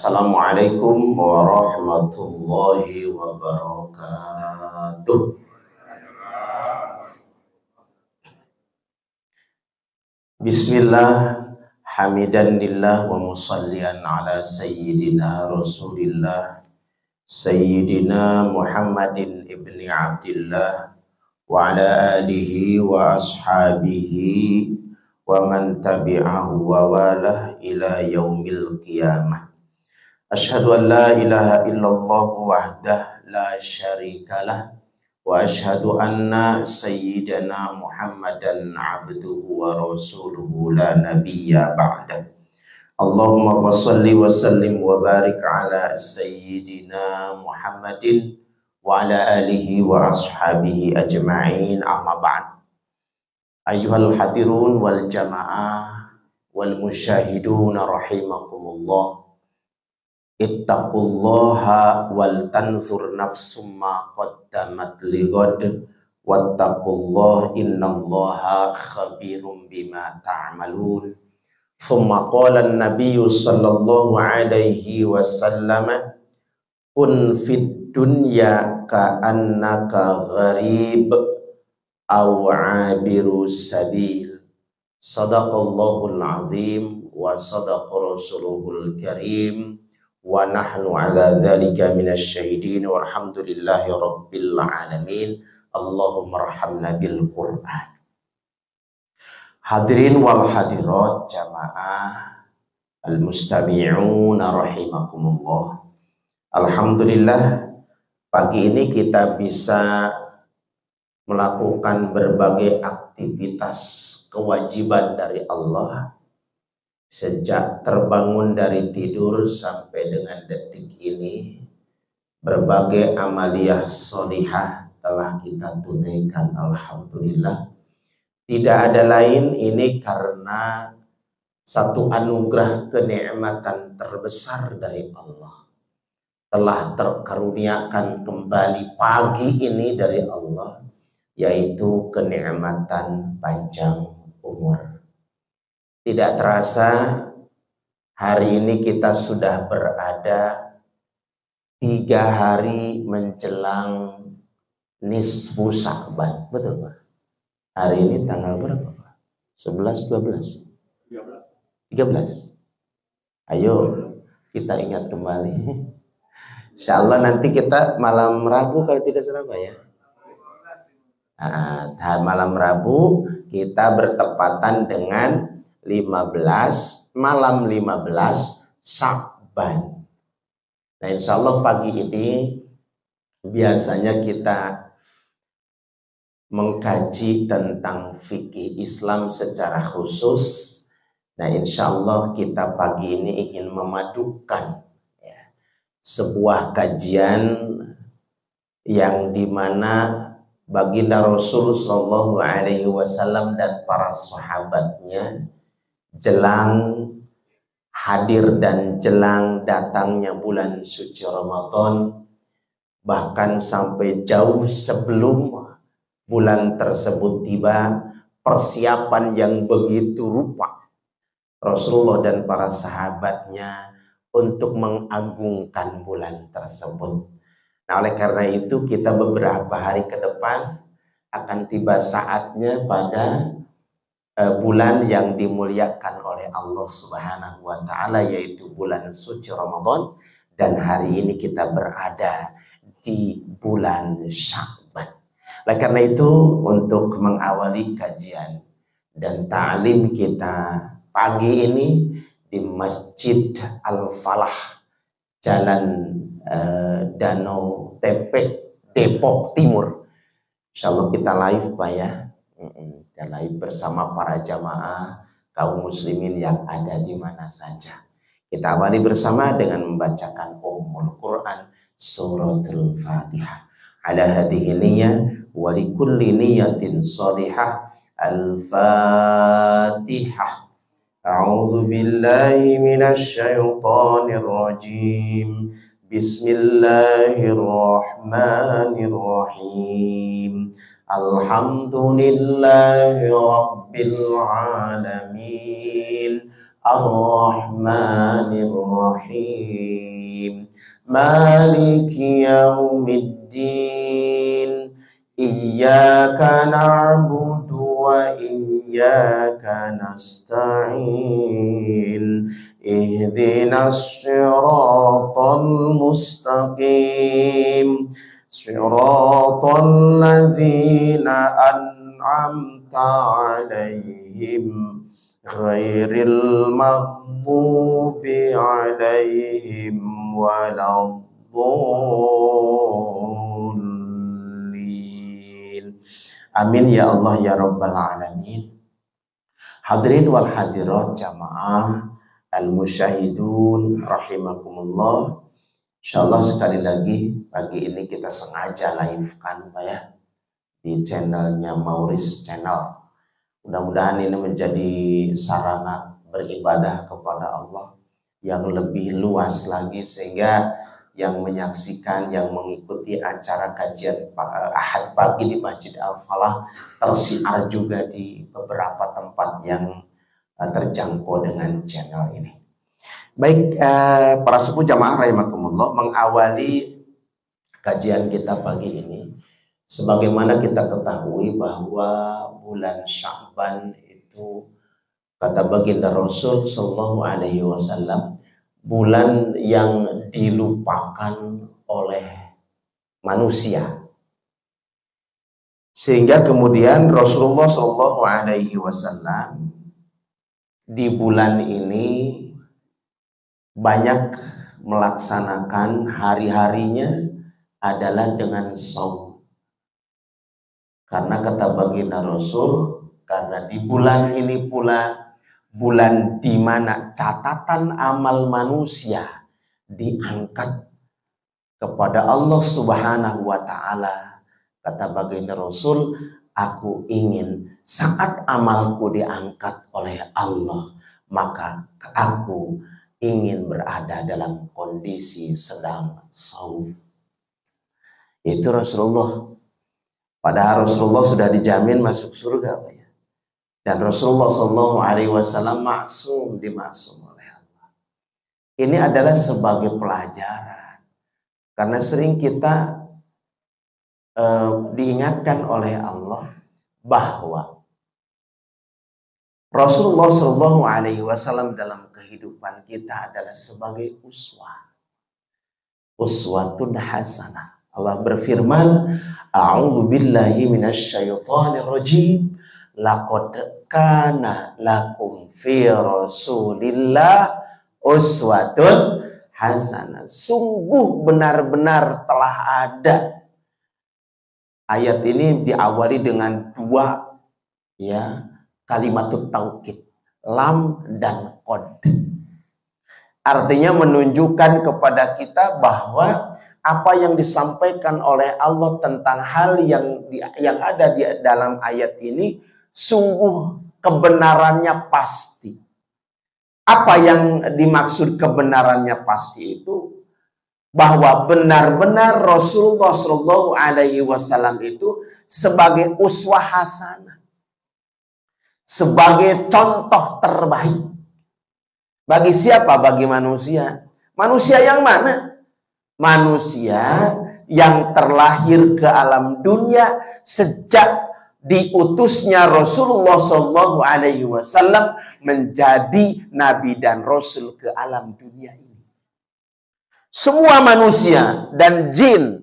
Assalamualaikum warahmatullahi wabarakatuh. Bismillah, hamidan lillah wa musallian ala sayyidina rasulillah Sayyidina Muhammadin ibni Abdillah wa ala alihi wa ashabihi wa man tabi'ahu wa walah ila yaumil qiyamah. Asyhadu an la ilaha illallah wahdah la syarikalah wa asyhadu anna sayyidana Muhammadan abduhu wa rasuluhu la nabiyya ba'dah. Allahumma fassalli wa sallim wa barik ala sayyidina Muhammadin wa ala alihi wa ashabihi ajma'in, amma ba'd. Ayyuhal hadirun wal jamaah wal musyahidun rahimakumullah, ittaqullaha wal tanzur nafsum ma qaddamat lighad wattaqullaha innallaha khabirum bima ta'malun. Thumma qala an-nabiy sallallahu alaihi wasallam, kun fid dunya ka'annaka gharib aw 'abiru sabil. Sadaqallahul azim wa sadaqa rasuluhul karim wa nahnu ala dzalika minasyahidin walhamdulillahi rabbil alamin. Allahumma arhamna bil Qur'an. Hadirin wal hadirat jamaah al mustami'un rahimakumullah. Alhamdulillah, pagi ini kita bisa melakukan berbagai aktivitas kewajiban dari Allah. Sejak terbangun dari tidur sampai dengan detik ini, berbagai amaliyah sholihah telah kita tunaikan, alhamdulillah. Tidak ada lain, ini karena satu anugerah kenikmatan terbesar dari Allah. Telah terkaruniakan kembali pagi ini dari Allah, yaitu kenikmatan panjang umur. Tidak terasa hari ini kita sudah berada 3 hari menjelang nisfu Sya'ban. Betul Pak? Hari ini tanggal berapa Pak? 11, 12? 13. Ayo kita ingat kembali. Insyaallah nanti kita malam Rabu kalau tidak salah Pak ya. Nah, malam Rabu kita bertepatan dengan 15, malam 15 Sya'ban. Nah, insya Allah pagi ini biasanya kita mengkaji tentang fikih Islam secara khusus. Nah, insya Allah kita pagi ini ingin memadukan ya, sebuah kajian yang dimana baginda Rasul Shallallahu Alaihi Wasallam dan para sahabatnya jelang hadir dan jelang datangnya bulan suci Ramadan, bahkan sampai jauh sebelum bulan tersebut tiba, persiapan yang begitu rupa Rasulullah dan para sahabatnya untuk mengagungkan bulan tersebut. Nah, oleh karena itu kita beberapa hari ke depan akan tiba saatnya pada bulan yang dimuliakan oleh Allah Subhanahu wa taala, yaitu bulan suci Ramadan, dan hari ini kita berada di bulan Sya'ban. Oleh karena itu, untuk mengawali kajian dan ta'lim kita pagi ini di Masjid Al-Falah, Jalan Danau Tepe, Depok Timur. Insyaallah kita live Pak ya. Kita live bersama para jamaah kaum muslimin yang ada di mana saja. Kita awali bersama dengan membacakan Ummul Quran suratul Fatihah. Ala hadhihi niyyah wa likulli niyyatin shalihah. Al-Fatihah. A'udzu billahi minasy syaithanir rajim. Bismillahirrahmanirrahim. Alhamdulillahi rabbil alamin. Ar-Rahmanir Rahim. Maliki yaumiddin. Iyyaka na'budu wa iyyaka nasta'in. Ihdinas siratal mustaqim. Siratal ladzina an'amta 'alaihim ghairil maghdubi 'alaihim waladdallin. Amin ya Allah ya rabbal alamin. Hadirin wal hadirat jamaah al-musyahidun rahimakumullah. Insyaallah sekali lagi pagi ini kita sengaja live kan Pak ya di channelnya Mauris Channel. Mudah-mudahan ini menjadi sarana beribadah kepada Allah yang lebih luas lagi, sehingga yang menyaksikan, yang mengikuti acara kajian Ahad pagi di Masjid Al-Falah tersiar juga di beberapa tempat yang terjangkau dengan channel ini. Baik, para sepuh jamaah rahimakumullah, mengawali kajian kita pagi ini, sebagaimana kita ketahui bahwa bulan Sya'ban itu kata baginda Rasul Shallallahu Alaihi Wasallam bulan yang dilupakan oleh manusia, sehingga kemudian Rasulullah Shallallahu Alaihi Wasallam di bulan ini banyak melaksanakan hari-harinya adalah dengan shaum. Karena kata baginda Rasul, karena di bulan ini pula bulan di mana catatan amal manusia diangkat kepada Allah Subhanahu wa taala. Kata baginda Rasul, aku ingin saat amalku diangkat oleh Allah, maka aku ingin berada dalam kondisi sedang shaum. Itu Rasulullah. Padahal Rasulullah sudah dijamin masuk surga, Pak ya. Dan Rasulullah Shallallahu Alaihi Wasallam maksum, dimaksum oleh Allah. Ini adalah sebagai pelajaran, karena sering kita diingatkan oleh Allah bahwa Rasulullah Shallallahu Alaihi Wasallam dalam kehidupan kita adalah sebagai uswatun hasanah. Allah berfirman, A'udzu billahi minasyaitonir rajim. Laqad kana lakum fi Rasulillah uswatun hasanah. Sungguh benar-benar telah ada. Ayat ini diawali dengan dua ya kalimatut taukid, lam dan qad. Artinya menunjukkan kepada kita bahwa apa yang disampaikan oleh Allah tentang hal yang ada di dalam ayat ini sungguh kebenarannya pasti. Apa yang dimaksud kebenarannya pasti itu? Bahwa benar-benar Rasulullah Shallallahu Alaihi Wasallam itu sebagai uswah hasanah, sebagai contoh terbaik. Bagi siapa? Bagi manusia. Manusia yang mana? Manusia yang terlahir ke alam dunia sejak diutusnya Rasulullah Shallallahu Alaihi Wasallam menjadi nabi dan rasul ke alam dunia ini. Semua manusia dan jin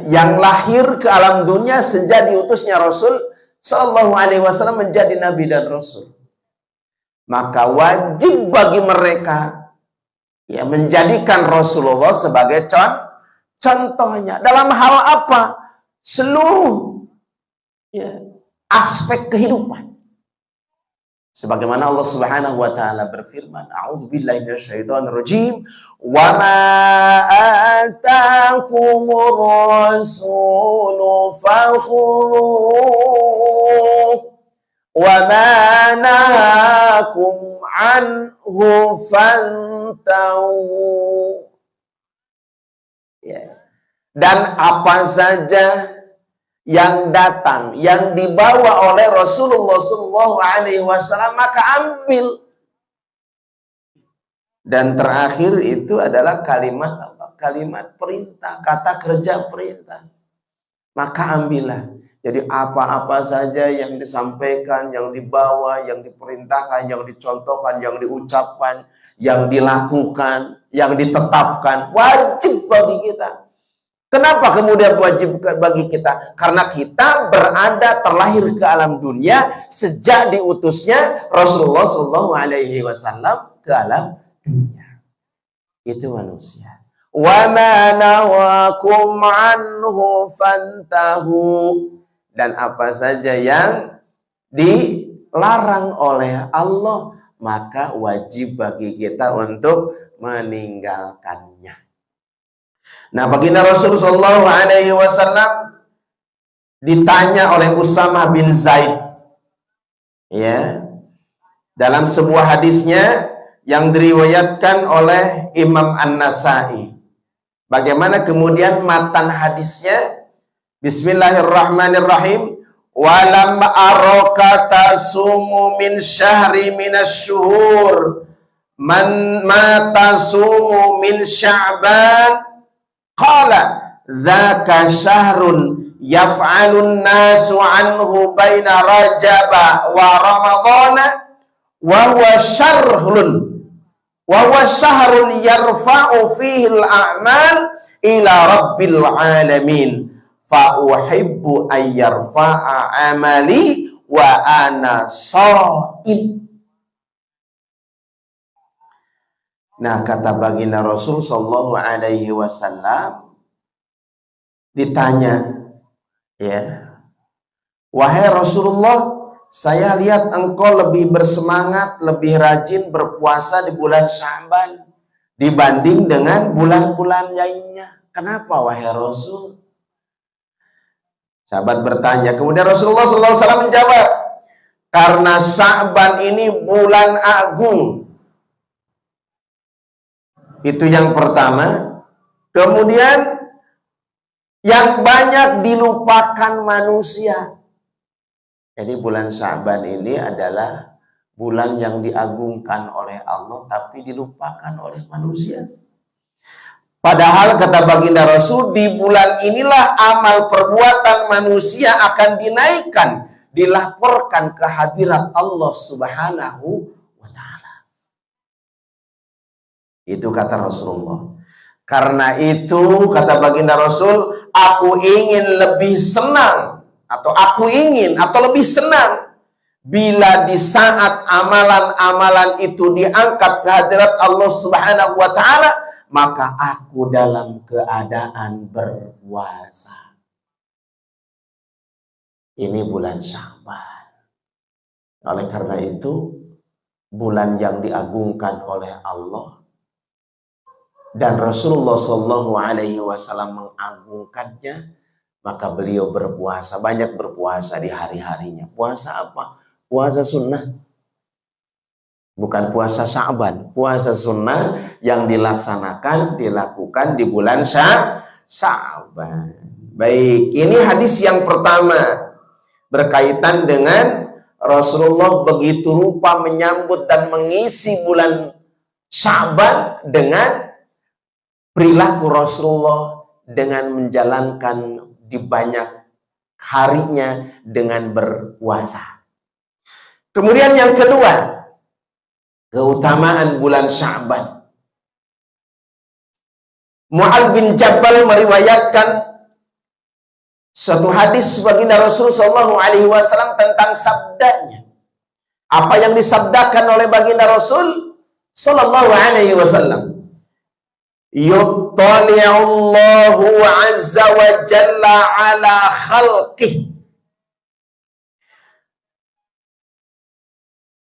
yang lahir ke alam dunia sejak diutusnya Rasul Shallallahu Alaihi Wasallam menjadi nabi dan rasul, maka wajib bagi mereka ya menjadikan Rasulullah sebagai contohnya dalam hal apa? Seluruh ya, aspek kehidupan. Sebagaimana Allah Subhanahu wa taala berfirman, A'udzu billahi minasyaitonir rajim, wa ma ataakumur rasulu fakhudhuhu wa ma nahakum anhu fantahu. Ya. Dan apa saja yang datang, yang dibawa oleh Rasulullah SAW, maka ambil. Dan terakhir itu adalah kalimat apa? Kalimat perintah, kata kerja perintah. Maka ambillah. Jadi apa-apa saja yang disampaikan, yang dibawa, yang diperintahkan, yang dicontohkan, yang diucapkan, yang dilakukan, yang ditetapkan, wajib bagi kita. Kenapa kemudian wajib bagi kita? Karena kita berada terlahir ke alam dunia sejak diutusnya Rasulullah SAW ke alam dunia. Itu manusia. Wa ma nawakum anhu fantahu. Dan apa saja yang dilarang oleh Allah, maka wajib bagi kita untuk meninggalkannya. Nah, baginda Rasulullah SAW ditanya oleh Usamah bin Zaid, ya, dalam sebuah hadisnya yang diriwayatkan oleh Imam An-Nasai. Bagaimana kemudian matan hadisnya? Bismillahirrahmanirrahim. Walam araka tasumu min syahri minasyuhur man ma tasumu min sya'ban qala dzaka syahrun yaf'alun nasu anhu baina rajaba wa ramadhana wa huwa syahrun yarfa'u fihi al-a'mal ila rabbil alamin fa uhibbu an yarfa'a amali wa ana sha'im. Nah, kata baginda Rasul sallallahu alaihi wasallam ditanya, ya, wahai Rasulullah, saya lihat engkau lebih bersemangat, lebih rajin berpuasa di bulan Sya'ban dibanding dengan bulan-bulan lainnya. Kenapa wahai Rasul? Sahabat bertanya. Kemudian Rasulullah SAW menjawab, karena Sya'ban ini bulan agung. Itu yang pertama. Kemudian yang banyak dilupakan manusia. Jadi bulan Sya'ban ini adalah bulan yang diagungkan oleh Allah, tapi dilupakan oleh manusia. Padahal kata baginda Rasul, di bulan inilah amal perbuatan manusia akan dinaikkan, dilaporkan ke hadirat Allah Subhanahu wa ta'ala. Itu kata Rasulullah. Karena itu kata baginda Rasul, aku ingin lebih senang, atau aku ingin atau lebih senang bila di saat amalan-amalan itu diangkat ke hadirat Allah Subhanahu wa ta'ala, maka aku dalam keadaan berpuasa. Ini bulan Sya'ban. Oleh karena itu, bulan yang diagungkan oleh Allah dan Rasulullah SAW mengagungkannya, maka beliau berpuasa, banyak berpuasa di hari-harinya. Puasa apa? Puasa sunnah. Bukan puasa Sya'ban, puasa sunnah yang dilaksanakan, dilakukan di bulan Sya'ban. Baik, ini hadis yang pertama berkaitan dengan Rasulullah begitu rupa menyambut dan mengisi bulan Sya'ban dengan perilaku Rasulullah dengan menjalankan di banyak harinya dengan berpuasa. Kemudian yang kedua, keutamaan bulan Sya'ban. Mu'adz bin Jabal meriwayatkan suatu hadis baginda Rasul SAW tentang sabdanya. Apa yang disabdakan oleh baginda Rasul SAW? Yuttali'ullahu azza wa jalla ala khalqih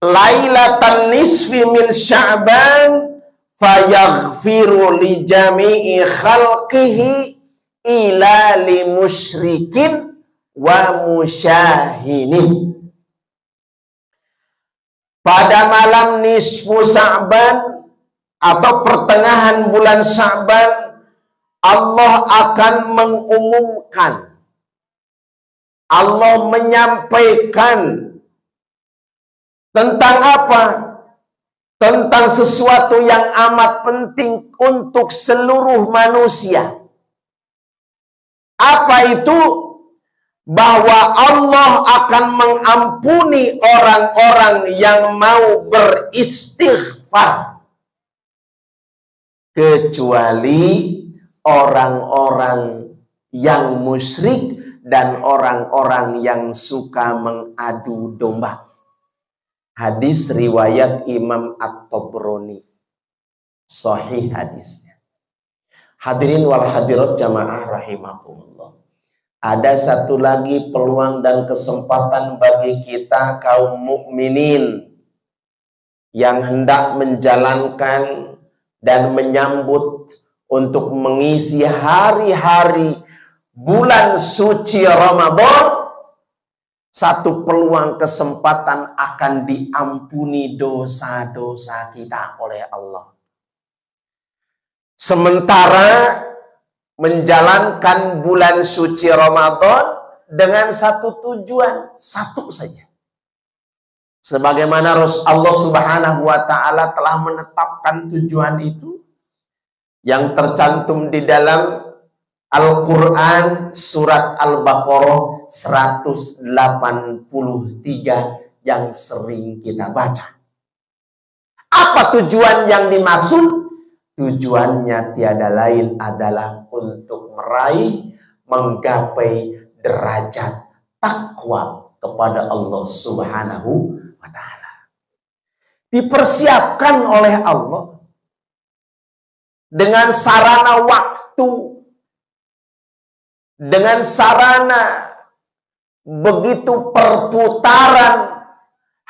lailatan nisfi min Sya'ban fayaghfiru li jami'i khalqihi ila li musyrikin wa musyahinin. Pada malam nisfu Sya'ban atau pertengahan bulan Sya'ban, Allah akan mengumumkan Allah menyampaikan tentang apa? Tentang sesuatu yang amat penting untuk seluruh manusia. Apa itu? Bahwa Allah akan mengampuni orang-orang yang mau beristighfar, kecuali orang-orang yang musyrik dan orang-orang yang suka mengadu domba. Hadis riwayat Imam At-Tabrani, sahih hadisnya. Hadirin wal hadirat jamaah rahimakumullah. Ada satu lagi peluang dan kesempatan bagi kita kaum mukminin yang hendak menjalankan dan menyambut untuk mengisi hari-hari bulan suci Ramadan. Satu peluang kesempatan akan diampuni dosa-dosa kita oleh Allah. Sementara menjalankan bulan suci Ramadan dengan satu tujuan, satu saja. Sebagaimana Allah Subhanahu wa taala telah menetapkan tujuan itu yang tercantum di dalam Al-Quran surat Al-Baqarah 183 yang sering kita baca. Apa tujuan yang dimaksud? Tujuannya tiada lain adalah untuk meraih, menggapai derajat takwa kepada Allah Subhanahu wa ta'ala. Dipersiapkan oleh Allah dengan sarana waktu, dengan sarana begitu perputaran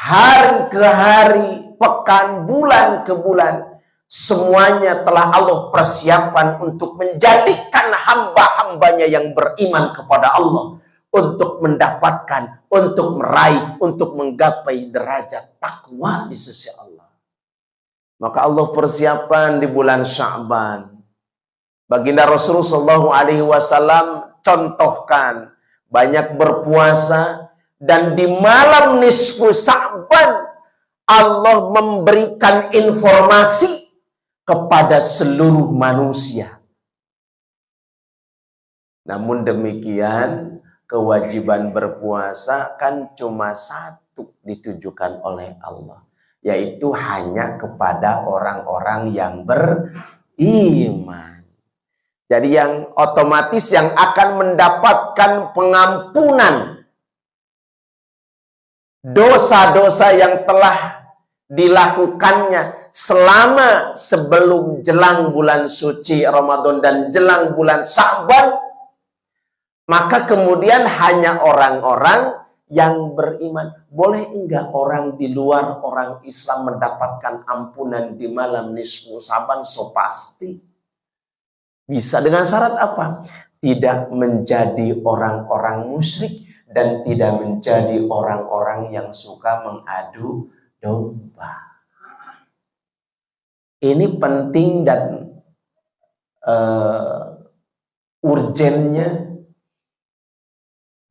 hari ke hari, pekan, bulan ke bulan. Semuanya telah Allah persiapkan untuk menjadikan hamba-hambanya yang beriman kepada Allah untuk mendapatkan, untuk meraih, untuk menggapai derajat takwa di sisi Allah. Maka Allah persiapkan di bulan Sya'ban. Baginda Rasulullah SAW contohkan banyak berpuasa, dan di malam nisfu Sya'ban Allah memberikan informasi kepada seluruh manusia. Namun demikian, kewajiban berpuasa kan cuma satu ditujukan oleh Allah, yaitu hanya kepada orang-orang yang beriman. Jadi yang otomatis yang akan mendapatkan pengampunan dosa-dosa yang telah dilakukannya selama sebelum jelang bulan suci Ramadan dan jelang bulan Sya'ban, maka kemudian hanya orang-orang yang beriman. Boleh enggak orang di luar orang Islam mendapatkan ampunan di malam nisfu Sya'ban? So pasti bisa. Dengan syarat apa? Tidak menjadi orang-orang musyrik dan tidak menjadi orang-orang yang suka mengadu domba. Ini penting dan urgennya.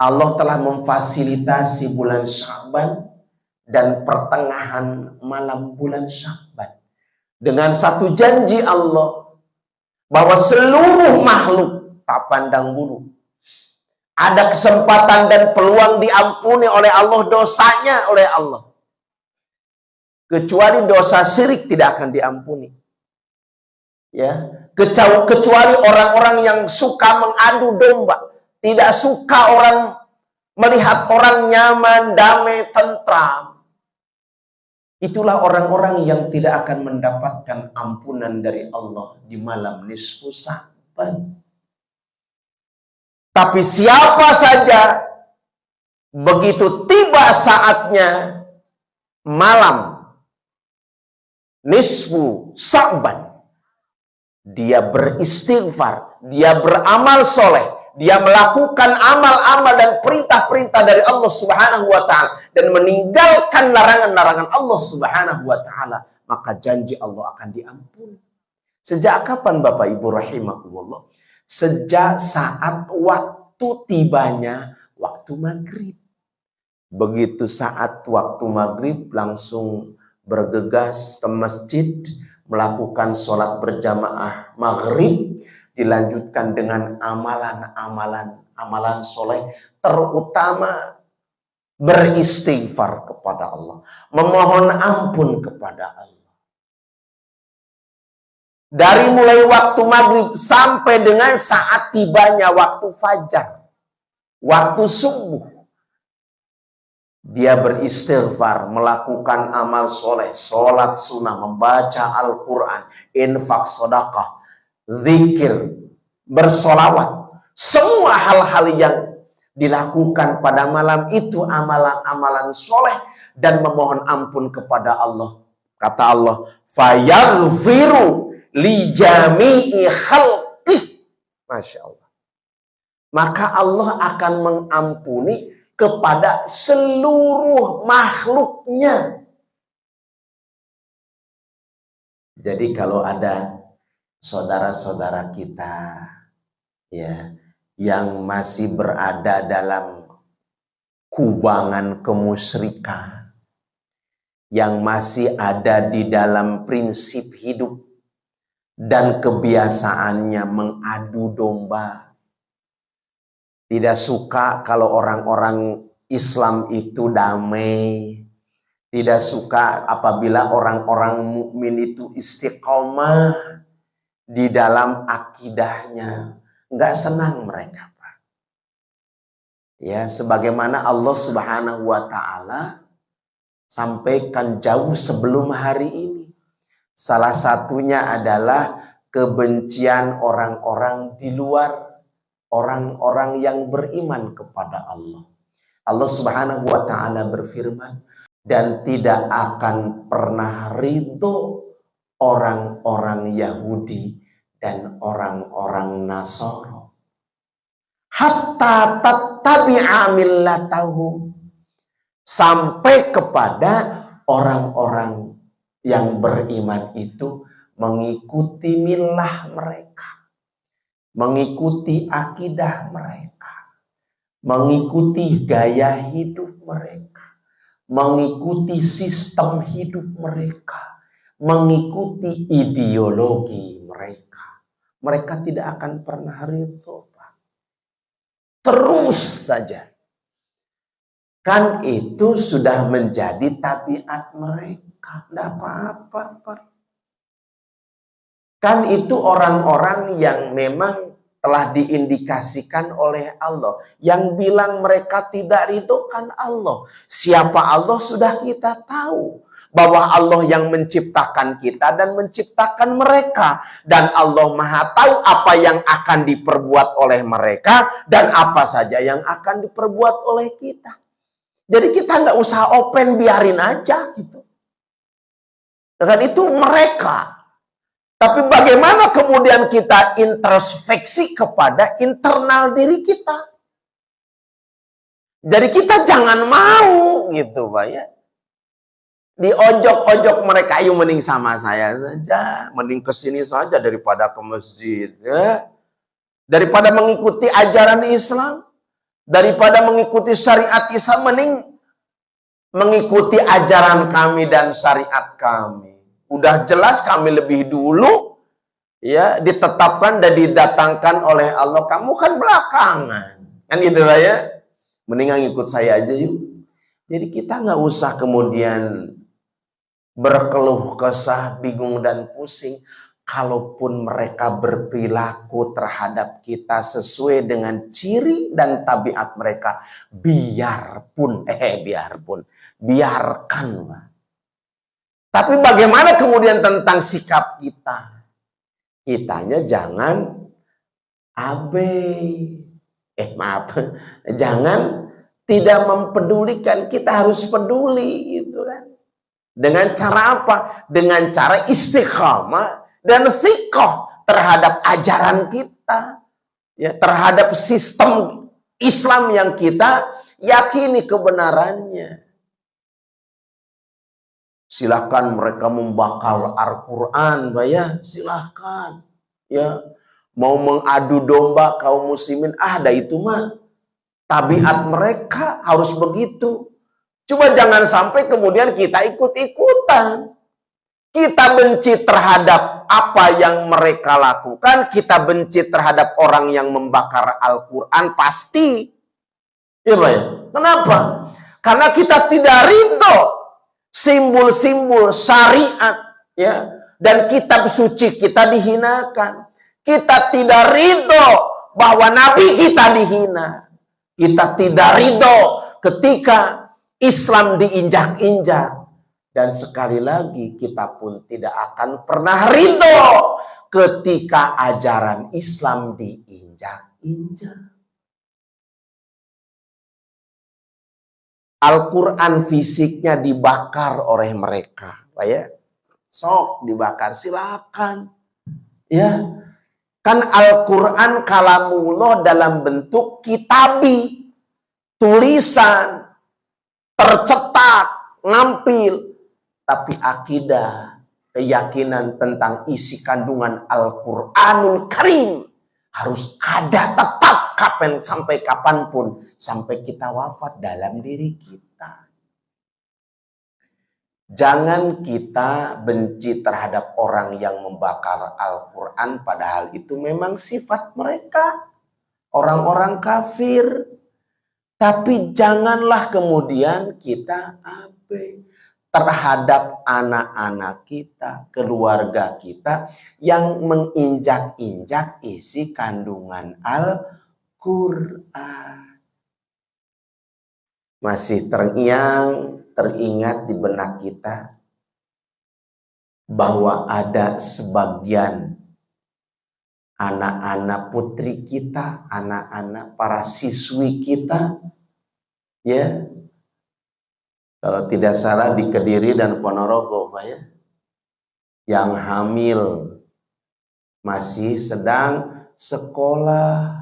Allah telah memfasilitasi bulan Sya'ban dan pertengahan malam bulan Sya'ban dengan satu janji Allah bahwa seluruh makhluk tak pandang bulu ada kesempatan dan peluang diampuni oleh Allah dosanya oleh Allah. Kecuali dosa syirik tidak akan diampuni. Ya, kecuali orang-orang yang suka mengadu domba, tidak suka orang melihat orang nyaman, damai, tentram. Itulah orang-orang yang tidak akan mendapatkan ampunan dari Allah di malam nisfu Sya'ban. Tapi siapa saja begitu tiba saatnya malam nisfu Sya'ban, dia beristighfar, dia beramal soleh, dia melakukan amal-amal dan perintah-perintah dari Allah Subhanahu wa ta'ala dan meninggalkan larangan-larangan Allah Subhanahu wa ta'ala, maka janji Allah akan diampuni. Sejak kapan Bapak Ibu rahimakumullah? Sejak saat waktu tibanya waktu maghrib. Begitu saat waktu maghrib langsung bergegas ke masjid, melakukan sholat berjamaah maghrib, dilanjutkan dengan amalan soleh, terutama beristighfar kepada Allah, memohon ampun kepada Allah. Dari mulai waktu maghrib sampai dengan saat tibanya waktu fajar, waktu subuh, dia beristighfar, melakukan amal soleh, sholat sunnah, membaca Al-Quran, infak, sedekah, zikir, bersolawat. Semua hal-hal yang dilakukan pada malam itu amalan-amalan soleh dan memohon ampun kepada Allah. Kata Allah, fayaghfiru li jami'i khalqih. Masya Allah. Maka Allah akan mengampuni kepada seluruh makhluknya. Jadi kalau ada saudara-saudara kita ya yang masih berada dalam kubangan kemusyrikan, yang masih ada di dalam prinsip hidup dan kebiasaannya mengadu domba, tidak suka kalau orang-orang Islam itu damai, tidak suka apabila orang-orang mukmin itu istiqomah di dalam akidahnya. Enggak senang mereka, Pak. Ya, sebagaimana Allah Subhanahu wa taala sampaikan jauh sebelum hari ini. Salah satunya adalah kebencian orang-orang di luar, orang-orang yang beriman kepada Allah. Allah Subhanahu wa taala berfirman, dan tidak akan pernah ridho orang-orang Yahudi dan orang-orang Nasara hatta tattabi'a millatahum, sampai kepada orang-orang yang beriman itu mengikuti milah mereka, mengikuti akidah mereka, mengikuti gaya hidup mereka, mengikuti sistem hidup mereka, mengikuti ideologi mereka. Mereka tidak akan pernah ridho, Pak. Terus saja. Kan itu sudah menjadi tabiat mereka. Tidak apa-apa, Pak. Kan itu orang-orang yang memang telah diindikasikan oleh Allah. Yang bilang mereka tidak ridho kan Allah. Siapa Allah sudah kita tahu. Bahwa Allah yang menciptakan kita dan menciptakan mereka. Dan Allah Maha tahu apa yang akan diperbuat oleh mereka dan apa saja yang akan diperbuat oleh kita. Jadi kita nggak usah open, biarin aja gitu. Dan itu mereka. Tapi bagaimana kemudian kita introspeksi kepada internal diri kita? Jadi kita jangan mau gitu, Pak ya. Diojok-ojok mereka, ayo mending sama saya saja, mending kesini saja daripada ke masjid, ya. Daripada mengikuti ajaran Islam, daripada mengikuti syariat Islam, mending mengikuti ajaran kami dan syariat kami. Udah jelas kami lebih dulu ya ditetapkan dan didatangkan oleh Allah, kamu kan belakangan. Kan gitu lah ya. Mendingan ikut saya aja yuk. Jadi kita nggak usah kemudian berkeluh kesah, bingung dan pusing. Kalaupun mereka berperilaku terhadap kita sesuai dengan ciri dan tabiat mereka, biarpun, biarkan. Tapi bagaimana kemudian tentang sikap kita? Kitanya jangan abai. Jangan tidak mempedulikan. Kita harus peduli gitu kan. Dengan cara apa? Dengan cara istiqamah dan thiqah terhadap ajaran kita, ya, terhadap sistem Islam yang kita yakini kebenarannya. Silakan mereka membakar Al-Quran, ya, silakan. Ya, mau mengadu domba kaum muslimin, ada itu mah Tabiat mereka harus begitu. Cuma jangan sampai kemudian kita ikut-ikutan. Kita benci terhadap apa yang mereka lakukan. Kita benci terhadap orang yang membakar Al-Quran. Pasti. Ya, Pak, ya? Kenapa? Karena kita tidak ridho simbol-simbol syariat, ya, dan kitab suci kita dihinakan. Kita tidak ridho bahwa Nabi kita dihina. Kita tidak ridho ketika Islam diinjak-injak. Dan sekali lagi kita pun tidak akan pernah ridho ketika ajaran Islam diinjak-injak. Al-Quran fisiknya dibakar oleh mereka, Pak, ya. Sok dibakar, silakan. Ya. Kan Al-Quran kalamullah dalam bentuk kitabi, tulisan, tercetak, ngampil. Tapi akidah, keyakinan tentang isi kandungan Al-Quranul Karim harus ada tetap sampai kapanpun, sampai kita wafat dalam diri kita. Jangan kita benci terhadap orang yang membakar Al-Quran, padahal itu memang sifat mereka, orang-orang kafir. Tapi janganlah kemudian kita terhadap anak-anak kita, keluarga kita yang menginjak-injak isi kandungan Al-Quran. Masih teringat di benak kita bahwa ada sebagian anak-anak putri kita, anak-anak para siswi kita, ya, kalau tidak salah di Kediri dan Ponorogo, Pak, ya, yang hamil masih sedang sekolah.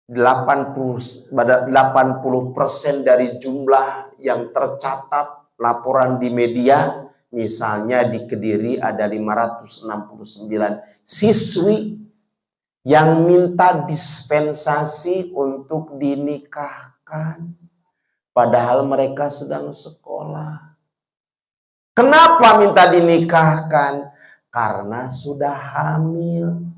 80% dari jumlah yang tercatat laporan di media, misalnya di Kediri ada 569 siswi yang minta dispensasi untuk dinikahkan. Padahal mereka sedang sekolah. Kenapa minta dinikahkan? Karena sudah hamil.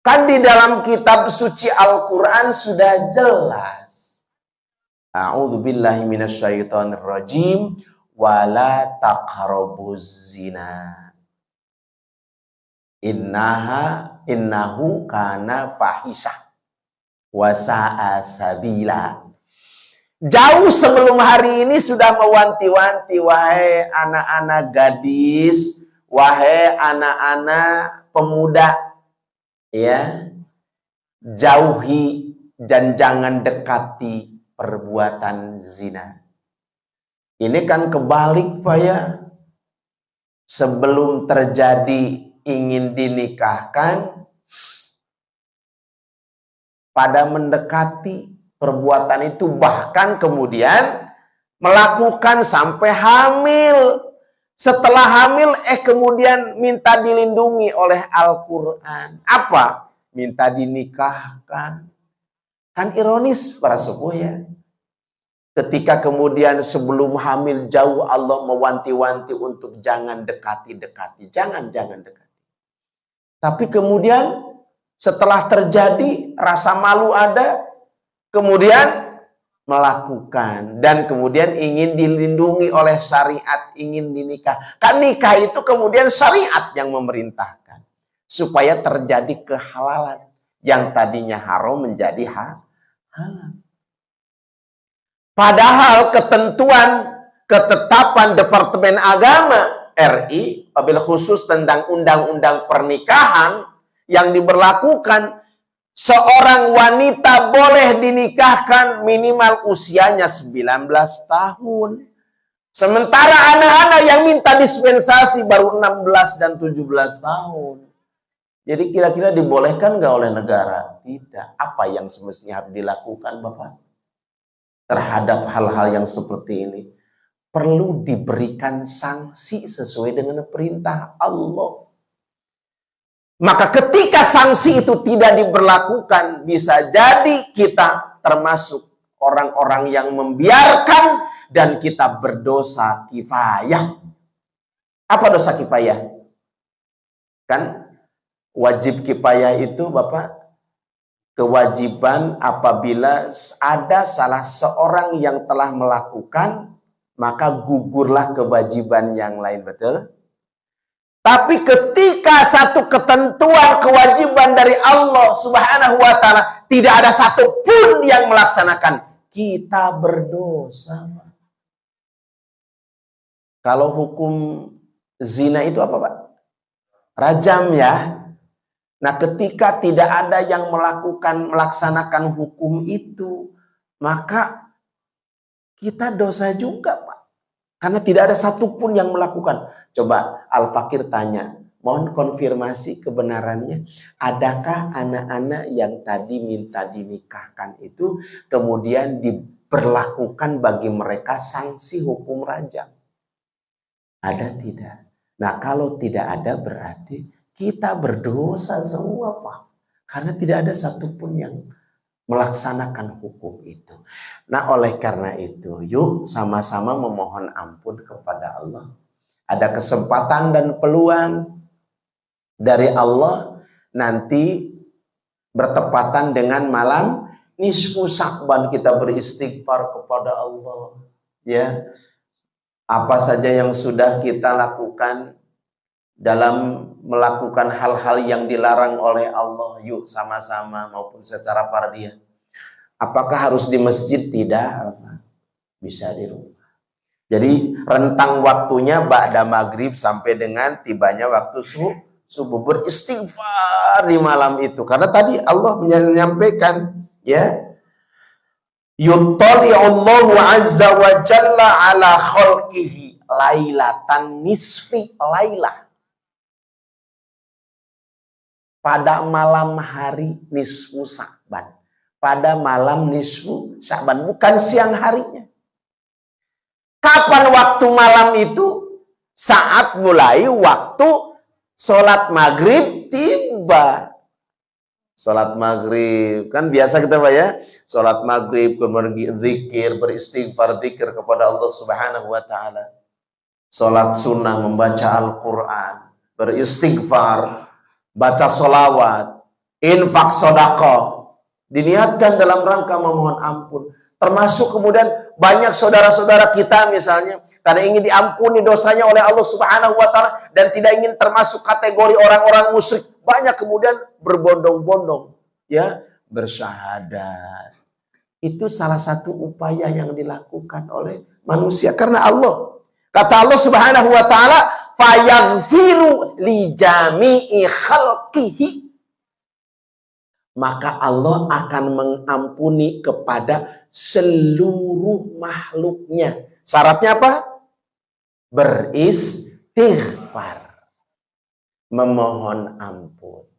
Kan di dalam kitab suci Al-Quran sudah jelas. A'udzubillahi minasyaitonirrajim. Wala taqrabuz zina. Innahu kana fahisah. Wasa'a sabila. Jauh sebelum hari ini sudah mewanti-wanti, wahai anak-anak gadis, wahai anak-anak pemuda, ya, jauhi dan jangan dekati perbuatan zina. Ini kan kebalik, Pak, ya. Sebelum terjadi ingin dinikahkan, pada mendekati perbuatan itu, bahkan kemudian melakukan sampai hamil. Setelah hamil kemudian minta dilindungi oleh Al-Quran. Apa? Minta dinikahkan. Kan ironis para sepuh, ya. Ketika kemudian sebelum hamil jauh Allah mewanti-wanti untuk jangan dekati-dekati. Jangan dekati. Tapi kemudian setelah terjadi, rasa malu ada, kemudian melakukan, dan kemudian ingin dilindungi oleh syariat, ingin dinikah. Kan nikah itu kemudian syariat yang memerintahkan, supaya terjadi kehalalan, yang tadinya haram menjadi halal. Padahal ketetapan Departemen Agama RI, wabil khusus tentang undang-undang pernikahan, yang diberlakukan, seorang wanita boleh dinikahkan minimal usianya 19 tahun. Sementara anak-anak yang minta dispensasi baru 16 dan 17 tahun. Jadi kira-kira dibolehkan nggak oleh negara? Tidak. Apa yang semestinya harus dilakukan, Bapak? Terhadap hal-hal yang seperti ini, perlu diberikan sanksi sesuai dengan perintah Allah. Maka ketika sanksi itu tidak diberlakukan, bisa jadi kita termasuk orang-orang yang membiarkan dan kita berdosa kifayah. Apa dosa kifayah? Kan wajib kifayah itu Bapak, kewajiban apabila ada salah seorang yang telah melakukan, maka gugurlah kewajiban yang lain, betul? Tapi ketika satu ketentuan kewajiban dari Allah Subhanahu wa ta'ala tidak ada satupun yang melaksanakan, kita berdosa. Kalau hukum zina itu apa, Pak? Rajam, ya. Nah, ketika tidak ada yang melaksanakan hukum itu, maka kita dosa juga, Pak. Karena tidak ada satupun yang melakukan. Coba Al-Fakir tanya, mohon konfirmasi kebenarannya. Adakah anak-anak yang tadi minta dinikahkan itu kemudian diberlakukan bagi mereka sanksi hukum rajam? Ada tidak? Nah, kalau tidak ada berarti kita berdosa semua, Pak. Karena tidak ada satupun yang melaksanakan hukum itu. Nah, oleh karena itu, yuk sama-sama memohon ampun kepada Allah. Ada kesempatan dan peluang dari Allah nanti bertepatan dengan malam nisfu Sya'ban, kita beristighfar kepada Allah. Ya, apa saja yang sudah kita lakukan dalam melakukan hal-hal yang dilarang oleh Allah, yuk sama-sama maupun secara fardiyah. Apakah harus di masjid? Tidak, bisa di rumah. Jadi rentang waktunya ba'da maghrib sampai dengan tibanya waktu subuh, beristighfar di malam itu. Karena tadi Allah menyampaikan, ya, yuttali'ullahu azza wa jalla ala khalqihi lailatan nisfi lailah. Pada malam hari nisfu Sya'ban. Pada malam nisfu Sya'ban, bukan siang harinya. Kapan waktu malam itu? Saat mulai waktu sholat maghrib tiba. Sholat maghrib, kan biasa kita Pak ya, sholat maghrib, kemudian zikir, beristighfar, zikir kepada Allah Subhanahu wa ta'ala. Sholat sunnah, membaca Al-Quran, beristighfar, baca sholawat, infak sedekah, diniatkan dalam rangka memohon ampun. Termasuk kemudian banyak saudara-saudara kita misalnya, karena ingin diampuni dosanya oleh Allah Subhanahu wa ta'ala dan tidak ingin termasuk kategori orang-orang musyrik, banyak kemudian berbondong-bondong, ya, bersyahadat. Itu salah satu upaya yang dilakukan oleh manusia karena Allah. Kata Allah Subhanahu wa ta'ala, fayaghfiru li jami'i khalqihi. Maka Allah akan mengampuni kepada seluruh makhluknya. Syaratnya apa? Beristighfar, memohon ampun.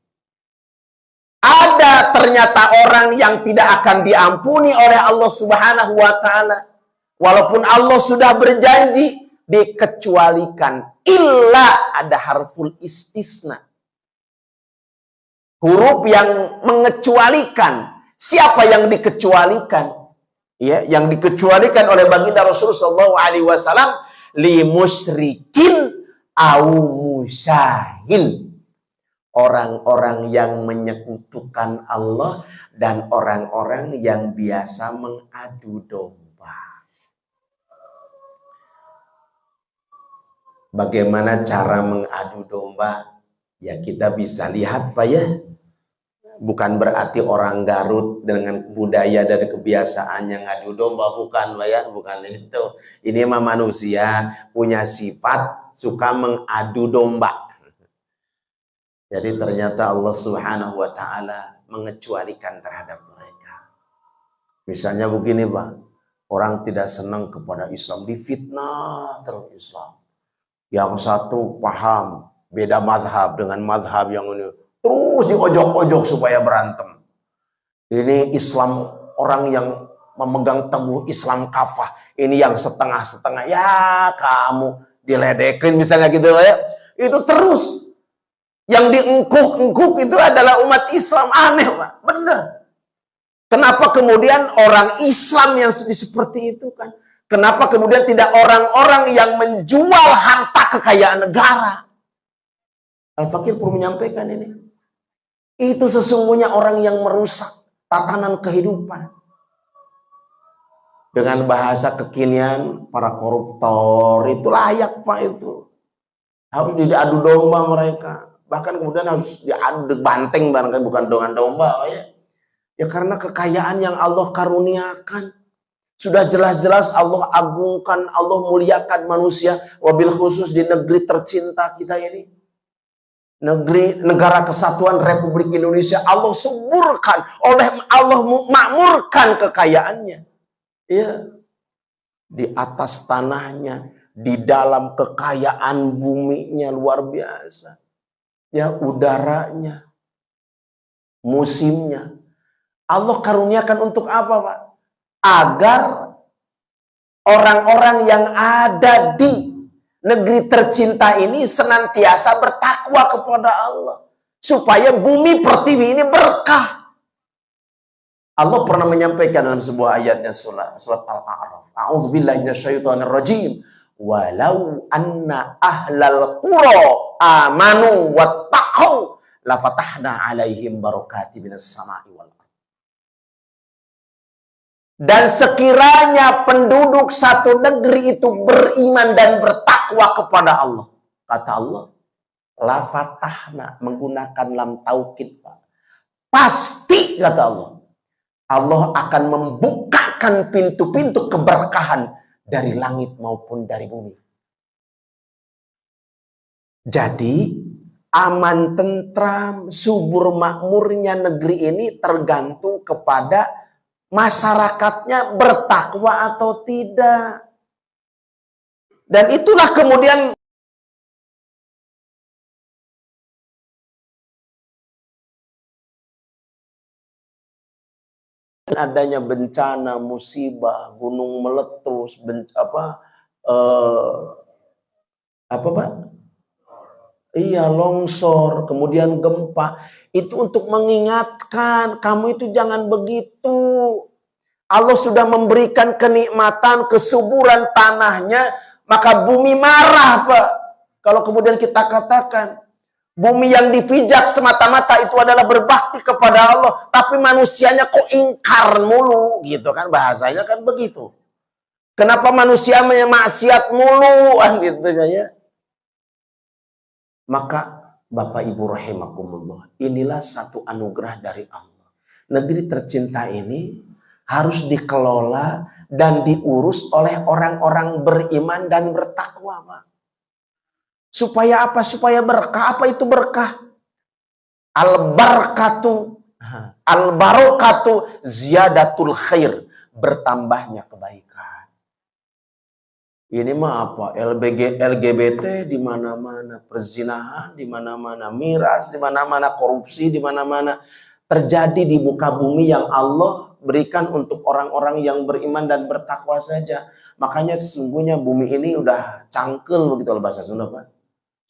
Ada ternyata orang yang tidak akan diampuni oleh Allah Subhanahu wa ta'ala. Walaupun Allah sudah berjanji, dikecualikan. Illa, ada harful istisna. Huruf yang mengecualikan. Siapa yang dikecualikan? Ya, yang dikecualikan oleh baginda Rasulullah SAW, li musyrikin au musyahil. Orang-orang yang menyekutukan Allah dan orang-orang yang biasa mengadu domba. Bagaimana cara mengadu domba? Ya kita bisa lihat Pak ya. Bukan berarti orang Garut dengan budaya dan kebiasaan yang ngadu domba, bukan Pak ya, bukan itu. Ini mah manusia punya sifat suka mengadu domba. Jadi ternyata Allah Subhanahu wa ta'ala mengecualikan terhadap mereka. Misalnya begini Pak, orang tidak senang kepada Islam, difitnah terus Islam. Yang satu paham beda mazhab dengan mazhab yang ini, terus diojok-ojok supaya berantem. Ini Islam, orang yang memegang teguh Islam kafah, ini yang setengah-setengah, ya kamu diledekin misalnya gitu ya. Itu terus Yang diengkuk-engkuk itu adalah umat Islam. Aneh, Pak. Benar. Kenapa kemudian orang Islam yang seperti itu kan? Kenapa kemudian tidak orang-orang yang menjual harta kekayaan negara? Al-Fakir perlu menyampaikan ini. Itu sesungguhnya orang yang merusak tatanan kehidupan. Dengan bahasa kekinian, para koruptor itu layak, Pak, itu. Harus diadu domba mereka. Bahkan kemudian harus diadu banteng barangkali, bukan dengan domba, Pak, ya. Ya karena kekayaan yang Allah karuniakan. Sudah jelas-jelas Allah agungkan, Allah muliakan manusia. Wabil khusus di negeri tercinta kita ini. Negara Kesatuan Republik Indonesia. Allah suburkan, oleh Allah makmurkan kekayaannya. Ya, di atas tanahnya, di dalam kekayaan buminya luar biasa. Ya, udaranya, musimnya. Allah karuniakan untuk apa, Pak? Agar orang-orang yang ada di negeri tercinta ini senantiasa bertakwa kepada Allah. Supaya bumi pertiwi ini berkah. Allah pernah menyampaikan dalam sebuah ayatnya surat Al-A'raf. A'udzubillahi minasyaitonirrajim. Walau anna ahlal qura amanu wattaqau lafatahna 'alaihim barokati minas sama'i wal ardh. Dan sekiranya penduduk satu negeri itu beriman dan bertakwa kepada Allah, kata Allah, lafatahna, menggunakan lam taukid, Pak. Pasti, kata Allah, Allah akan membukakan pintu-pintu keberkahan dari langit maupun dari bumi. Jadi, aman, tentram, subur makmurnya negeri ini tergantung kepada masyarakatnya bertakwa atau tidak. Dan itulah kemudian adanya bencana, musibah, gunung meletus, Pak? Iya, longsor, kemudian gempa. Itu untuk mengingatkan, kamu itu jangan begitu. Allah sudah memberikan kenikmatan, kesuburan tanahnya, maka bumi marah, Pak. Kalau kemudian kita katakan, bumi yang dipijak semata-mata itu adalah berbakti kepada Allah, tapi manusianya kok ingkar mulu, gitu kan, bahasanya kan begitu. Kenapa manusia maksiat mulu, gitu ya. Maka Bapak Ibu rahimakumullah, inilah satu anugerah dari Allah. Negeri tercinta ini harus dikelola dan diurus oleh orang-orang beriman dan bertakwa, Pak. Supaya apa? Supaya berkah. Apa itu berkah? Al-barakatu, al-barakatu ziyadatul khair, bertambahnya kebaikan. Ini mah apa? LGBT di mana-mana, perzinahan di mana-mana, miras di mana-mana, korupsi di mana-mana terjadi di muka bumi yang Allah berikan untuk orang-orang yang beriman dan bertakwa saja. Makanya sesungguhnya bumi ini udah cangkel begitu bahasa Sunda, Pak.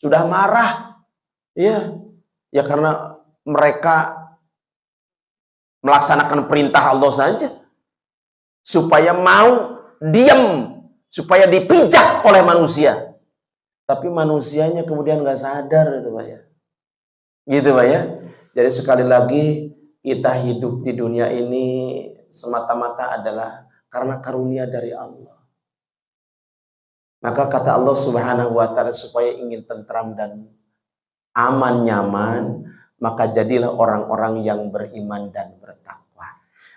Sudah marah. Ya. Ya karena mereka melaksanakan perintah Allah saja. Supaya mau diam, supaya dipijak oleh manusia. Tapi manusianya kemudian nggak sadar itu, Pak, ya. Gitu, Pak, ya. Jadi sekali lagi kita hidup di dunia ini semata-mata adalah karena karunia dari Allah. Maka kata Allah Subhanahu wa taala, supaya ingin tentram dan aman, nyaman, maka jadilah orang-orang yang beriman dan bertakwa.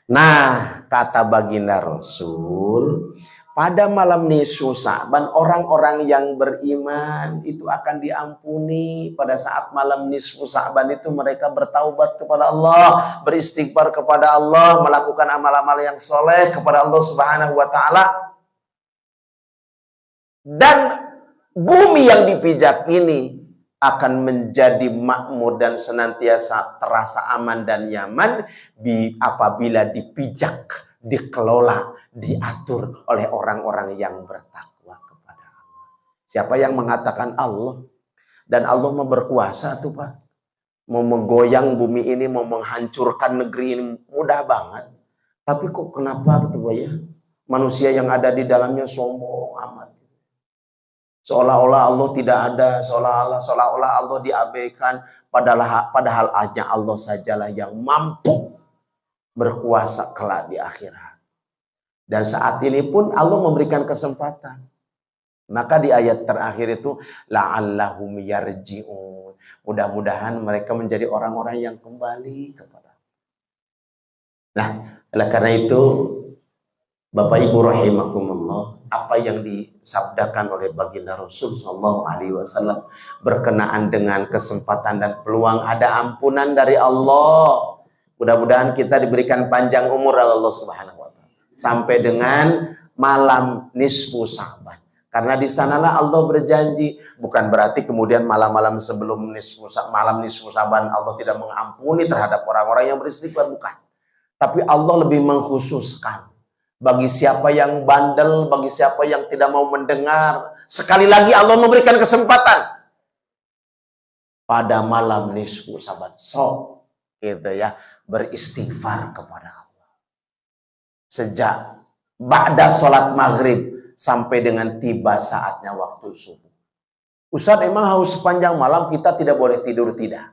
Nah, kata baginda Rasul, pada malam nisfu Sa'ban, orang-orang yang beriman itu akan diampuni. Pada saat malam nisfu Sa'ban itu mereka bertaubat kepada Allah, beristighfar kepada Allah, melakukan amal-amal yang soleh kepada Allah Subhanahu wa taala. Dan bumi yang dipijak ini akan menjadi makmur dan senantiasa terasa aman dan nyaman apabila dipijak, dikelola, diatur oleh orang-orang yang bertakwa kepada Allah. Siapa yang mengatakan Allah? Dan Allah berkuasa tuh, Pak. mau menggoyang bumi ini, mau menghancurkan negeri ini, mudah banget. Tapi kok kenapa gitu ya? Manusia yang ada di dalamnya sombong amat. Seolah-olah Allah tidak ada, seolah-olah Allah diabaikan, padahal hanya Allah sajalah yang mampu berkuasa kelak di akhirat. Dan saat ini pun Allah memberikan kesempatan. Maka di ayat terakhir itu la'allahum yarji'un. Mudah-mudahan mereka menjadi orang-orang yang kembali kepada. Nah, oleh karena itu Bapak Ibu rahimakumullah, apa yang disabdakan oleh baginda Rasul sallallahu alaihi wasallam berkenaan dengan kesempatan dan peluang, ada ampunan dari Allah. Mudah-mudahan kita diberikan panjang umur oleh Allah Subhanahu wa taala sampai dengan malam nisfu Sa'ban. Karena di sanalah Allah berjanji, bukan berarti kemudian malam-malam sebelum malam nisfu Sa'ban Allah tidak mengampuni terhadap orang-orang yang beristighfar, bukan. Tapi Allah lebih mengkhususkan bagi siapa yang bandel, bagi siapa yang tidak mau mendengar. Sekali lagi Allah memberikan kesempatan pada malam nisfu Sa'ban. So, gitu ya, beristighfar kepada Allah. Sejak ba'da sholat maghrib sampai dengan tiba saatnya waktu subuh. Ustaz, emang harus sepanjang malam kita tidak boleh tidur? Tidak.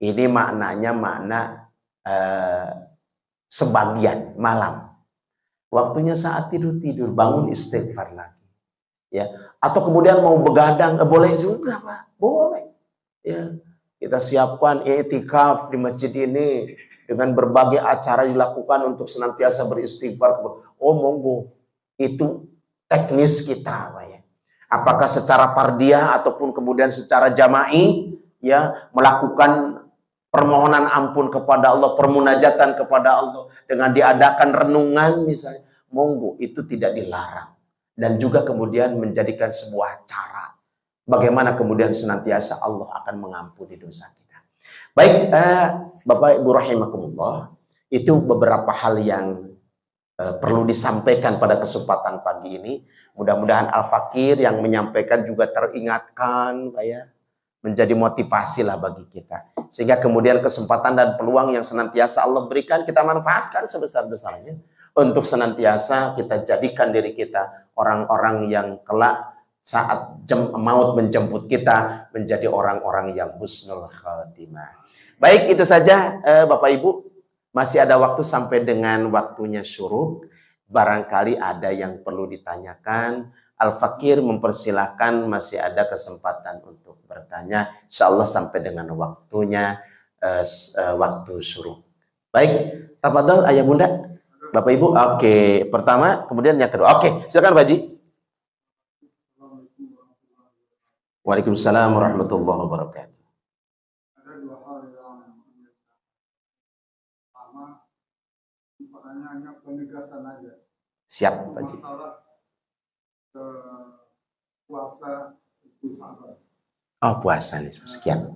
Ini maknanya makna sebagian malam. Waktunya saat tidur, bangun istighfar lagi. Ya. Atau kemudian mau begadang, boleh juga, Pak. Boleh. Ya. Kita siapkan i'tikaf di masjid ini dengan berbagai acara dilakukan untuk senantiasa beristighfar. Oh, monggo. Itu teknis kita, Pak ya. Apakah secara pardiah ataupun kemudian secara jama'i, ya, melakukan permohonan ampun kepada Allah, permunajatan kepada Allah dengan diadakan renungan misalnya, monggo, itu tidak dilarang. Dan juga kemudian menjadikan sebuah cara bagaimana kemudian senantiasa Allah akan mengampuni dosa kita. Baik, Bapak Ibu rahimakumullah, itu beberapa hal yang perlu disampaikan pada kesempatan pagi ini. Mudah-mudahan Al-Fakir yang menyampaikan juga teringatkan, Pak ya, menjadi motivasi lah bagi kita. Sehingga kemudian kesempatan dan peluang yang senantiasa Allah berikan, kita manfaatkan sebesar-besarnya. Untuk senantiasa kita jadikan diri kita orang-orang yang kelak saat maut menjemput kita menjadi orang-orang yang husnul khatimah. Baik, itu saja Bapak Ibu. Masih ada waktu sampai dengan waktunya syuruk. Barangkali ada yang perlu ditanyakan. Al-Fakir mempersilahkan, masih ada kesempatan untuk bertanya. Insyaallah sampai dengan waktunya waktu syuruk. Baik, tafadhol ayah bunda, Bapak Ibu. Oke, pertama, kemudian yang kedua. Oke, silakan Pak Haji. Waalaikumsalam warahmatullahi wabarakatuh. Ada dua hal yang pertama, pertanyaannya penegasan aja. Siap, Pak Haji. Masalah puasa itu sabar. Oh, puasa nih, sekian.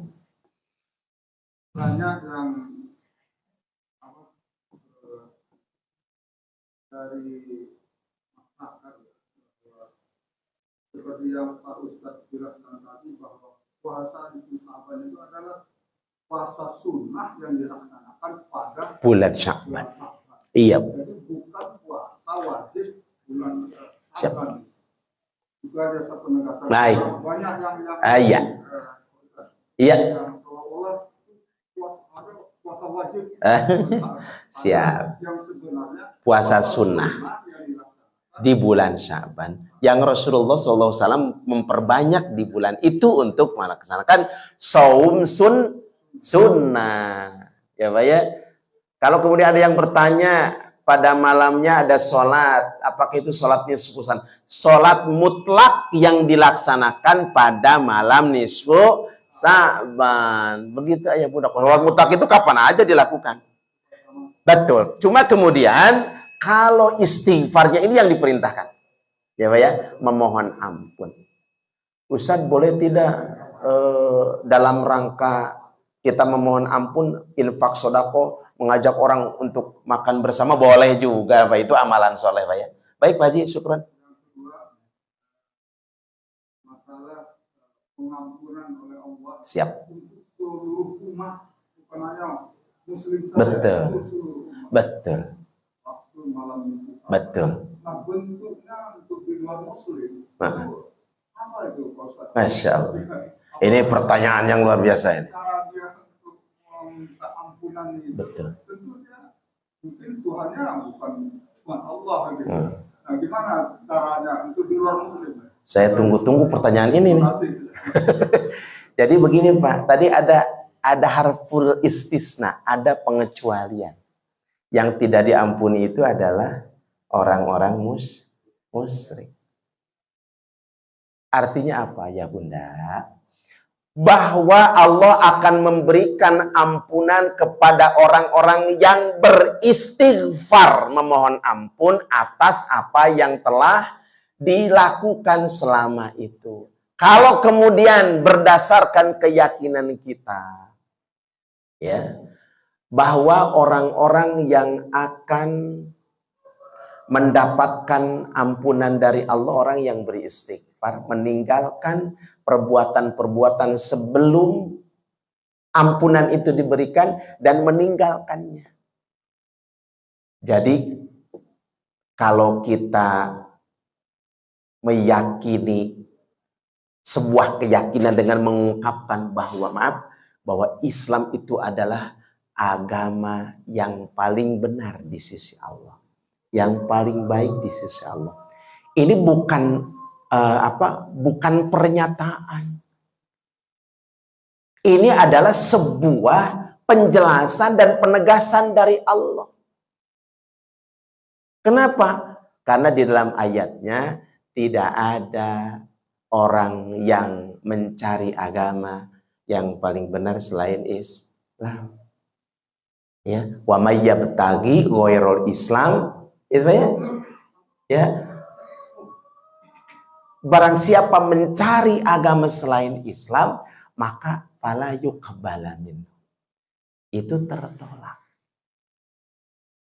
Banyak yang dari masyarakat seperti yang Pak Ustadz jelaskan tadi, bahwa puasa itu sabar itu adalah puasa sunnah yang dilaksanakan pada bulan Sya'ban. Iya. Jadi bukan puasa wajib bulan Sya'ban. Juga ada satu penegasan. Baik. Banyak yang iya. Iya. Puasa wajib. Siap. Yang sebenarnya puasa sunnah di bulan Sya'ban yang Rasulullah SAW memperbanyak di bulan itu untuk melaksanakan saum sunnah. Ya Pak ya. Kalau kemudian ada yang bertanya, pada malamnya ada sholat, apakah itu sholat nisfu Sa'ban? Sholat mutlak yang dilaksanakan pada malam nisfu Sa'ban. Begitu ya Bunda. Sholat mutlak itu kapan aja dilakukan. Betul. Cuma kemudian kalau istighfarnya ini yang diperintahkan. Ya Pak ya, memohon ampun. Ustadz boleh tidak dalam rangka kita memohon ampun, infak sodako, mengajak orang untuk makan bersama, boleh juga Pak, itu amalan soleh Pak ya. Baik Pak Haji, syukran. Yang kedua, masalah pengampunan oleh Allah. Siap. Untuk seluruh Muslim Betul. Betul. waktu malam itu. Betul. Nah, bentuknya untuk di luar Muslim. Apa itu, Pak Ustaz? Masya Allah. Ini pertanyaan yang luar biasa ini. Cara dia untuk meminta ampunan itu. Betul. Tentunya mungkin Tuhannya bukan Allah gitu. Nah, gimana caranya untuk di luar Muslim? Saya tunggu-tunggu pertanyaan ini nih. Jadi begini Pak, tadi ada harful istisna, ada pengecualian. Yang tidak diampuni itu adalah orang-orang musyrik. Artinya apa ya Bunda? Bahwa Allah akan memberikan ampunan kepada orang-orang yang beristighfar, memohon ampun atas apa yang telah dilakukan selama itu. Kalau kemudian berdasarkan keyakinan kita, ya, bahwa orang-orang yang akan mendapatkan ampunan dari Allah, orang yang beristighfar, meninggalkan perbuatan-perbuatan sebelum ampunan itu diberikan dan meninggalkannya. Jadi kalau kita meyakini sebuah keyakinan dengan mengungkapkan bahwa Islam itu adalah agama yang paling benar di sisi Allah, yang paling baik di sisi Allah. Ini bukan pernyataan. Ini adalah sebuah penjelasan dan penegasan dari Allah. Kenapa? Karena di dalam ayatnya tidak ada orang yang mencari agama yang paling benar selain Islam. Ya, wa may yabtaghi ghairul Islam, itu ya. Barang siapa mencari agama selain Islam, maka fala yuqbala minhu. Itu tertolak.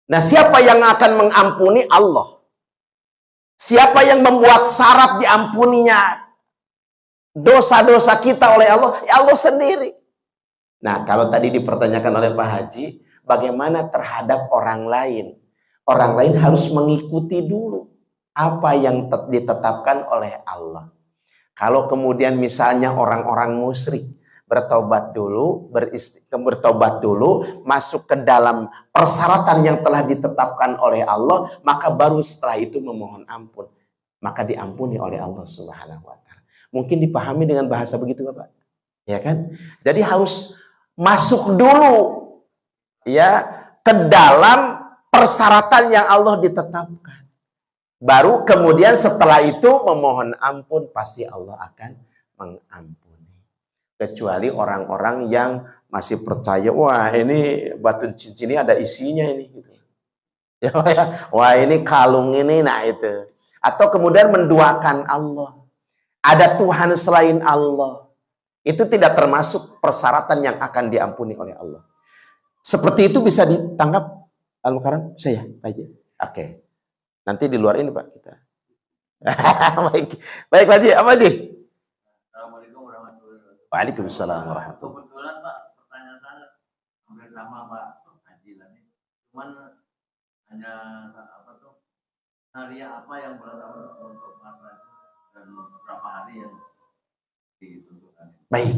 Nah, siapa yang akan mengampuni? Allah. Siapa yang membuat syarat diampuninya dosa-dosa kita oleh Allah? Ya Allah sendiri. Nah, kalau tadi dipertanyakan oleh Pak Haji, bagaimana terhadap orang lain? Orang lain harus mengikuti dulu apa yang ditetapkan oleh Allah. Kalau kemudian misalnya orang-orang musyrik bertobat dulu, masuk ke dalam persyaratan yang telah ditetapkan oleh Allah, maka baru setelah itu memohon ampun, maka diampuni oleh Allah Subhanahu wa Ta'ala. Mungkin dipahami dengan bahasa begitu Bapak, ya kan? Jadi harus masuk dulu ya ke dalam persyaratan yang Allah ditetapkan. Baru kemudian setelah itu memohon ampun, pasti Allah akan mengampuni. Kecuali orang-orang yang masih percaya, wah ini batu cincin ini ada isinya ini, gitu. Ya, wah ini kalung ini, nah itu. Atau kemudian menduakan Allah. Ada Tuhan selain Allah. Itu tidak termasuk persyaratan yang akan diampuni oleh Allah. Seperti itu bisa ditangkap Al-Mukarram saya aja. Oke. Nanti di luar ini Pak kita. Baik. Baik Pak Haji, apa Haji? Assalamualaikum warahmatullahi wabarakatuh. Waalaikumsalam warahmatullahi wabarakatuh. Kebetulan Pak, pertanyaan saya hampir sama Pak Haji ini. Cuman hanya hari apa yang berlaku untuk masa dan berapa hari yang ditentukan. Baik.